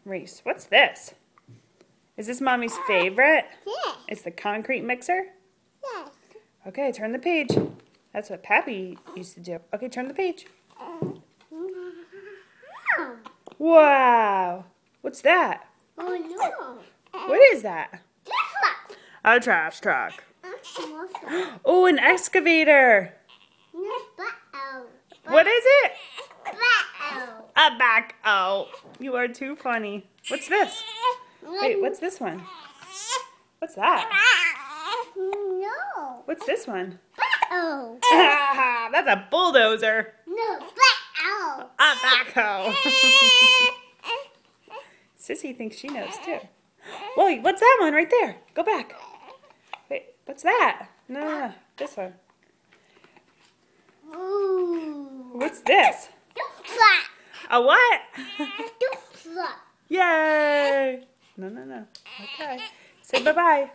Reese, what's this? Is this Mommy's favorite? Yes. It's the concrete mixer? Yes. Okay, turn the page. That's what Pappy used to do. Okay, turn the page. Wow. What's that? Oh no. What is that? A trash truck. Oh, an excavator. What is it? A backhoe. You are too funny. What's this? Wait, what's this one? What's that? No. What's this one? Oh. That's a bulldozer. No. A backhoe. Sissy thinks she knows too. Whoa, what's that one right there? Go back. Wait, what's that? No. This one. Ooh. What's this? A what? Yay! No. Okay. Say bye-bye.